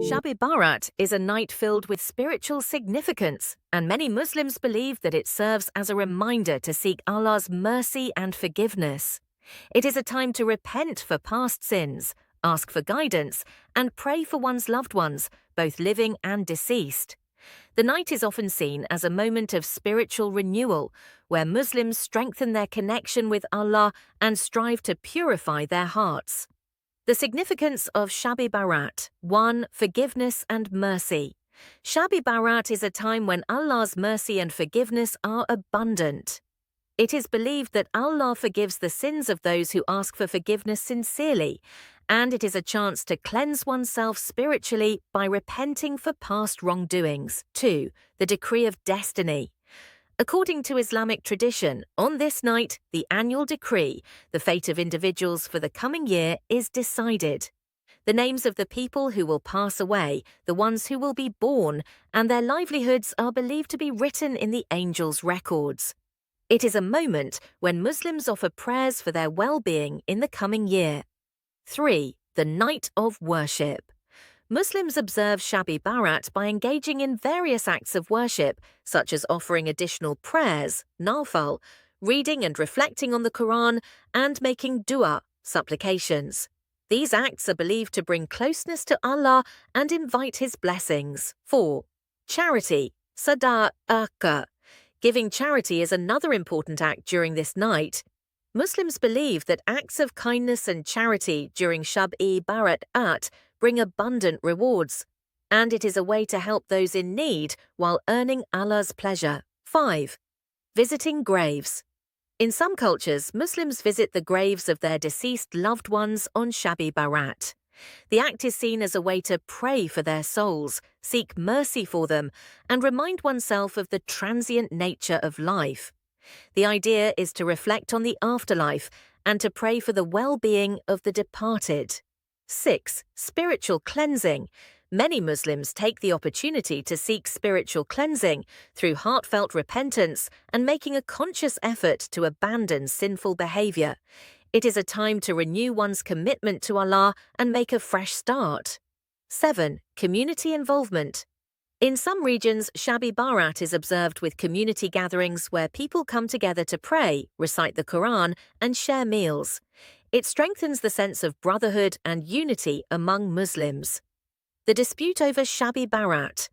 Shab-e-Barat is a night filled with spiritual significance, and many Muslims believe that it serves as a reminder to seek Allah's mercy and forgiveness. It is a time to repent for past sins, ask for guidance, and pray for one's loved ones, both living and deceased. The night is often seen as a moment of spiritual renewal, where Muslims strengthen their connection with Allah and strive to purify their hearts. The significance of Shab-e-Barat: 1. Forgiveness and mercy. Shab-e-Barat is a time when Allah's mercy and forgiveness are abundant. It is believed that Allah forgives the sins of those who ask for forgiveness sincerely, and it is a chance to cleanse oneself spiritually by repenting for past wrongdoings. 2. The decree of destiny. According to Islamic tradition, on this night, the annual decree, the fate of individuals for the coming year, is decided. The names of the people who will pass away, the ones who will be born, and their livelihoods are believed to be written in the angels' records. It is a moment when Muslims offer prayers for their well-being in the coming year. 3. The night of worship. Muslims observe Shab-e-Barat by engaging in various acts of worship, such as offering additional prayers, nawfal, reading and reflecting on the Qur'an, and making dua, supplications. These acts are believed to bring closeness to Allah and invite His blessings. 4. Charity, sadaqah. Giving charity is another important act during this night. Muslims believe that acts of kindness and charity during Shab-e-Barat bring abundant rewards, and it is a way to help those in need while earning Allah's pleasure. 5. Visiting graves. In some cultures, Muslims visit the graves of their deceased loved ones on Shab-e-Barat. The act is seen as a way to pray for their souls, seek mercy for them, and remind oneself of the transient nature of life. The idea is to reflect on the afterlife and to pray for the well-being of the departed. 6. Spiritual cleansing. Many Muslims take the opportunity to seek spiritual cleansing through heartfelt repentance and making a conscious effort to abandon sinful behavior. It is a time to renew one's commitment to Allah and make a fresh start. 7. Community involvement. In some regions, Shab-e-Barat is observed with community gatherings where people come together to pray, recite the Qur'an, and share meals. It strengthens the sense of brotherhood and unity among Muslims. The dispute over Shab-e-Barat.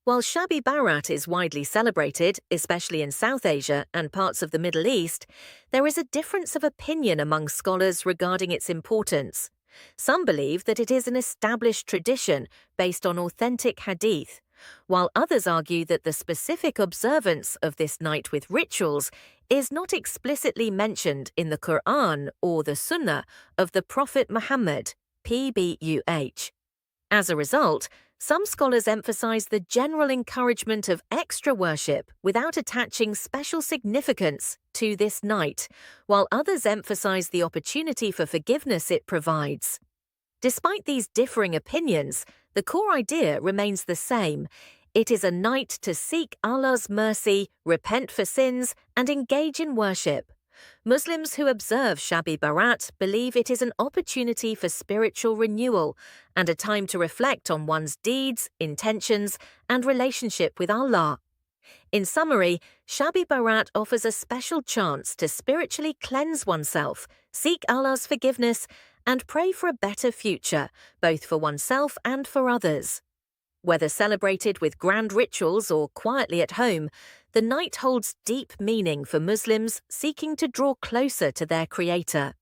While Shab-e-Barat is widely celebrated, especially in South Asia and parts of the Middle East, there is a difference of opinion among scholars regarding its importance. Some believe that it is an established tradition based on authentic hadith, while others argue that the specific observance of this night with rituals is not explicitly mentioned in the Qur'an or the Sunnah of the Prophet Muhammad, PBUH. As a result, some scholars emphasize the general encouragement of extra worship without attaching special significance to this night, while others emphasize the opportunity for forgiveness it provides. Despite these differing opinions, the core idea remains the same. It is a night to seek Allah's mercy, repent for sins, and engage in worship. Muslims who observe Shab-e-Barat believe it is an opportunity for spiritual renewal and a time to reflect on one's deeds, intentions, and relationship with Allah. In summary, Shab-e-Barat offers a special chance to spiritually cleanse oneself, seek Allah's forgiveness, and pray for a better future, both for oneself and for others. Whether celebrated with grand rituals or quietly at home, the night holds deep meaning for Muslims seeking to draw closer to their Creator.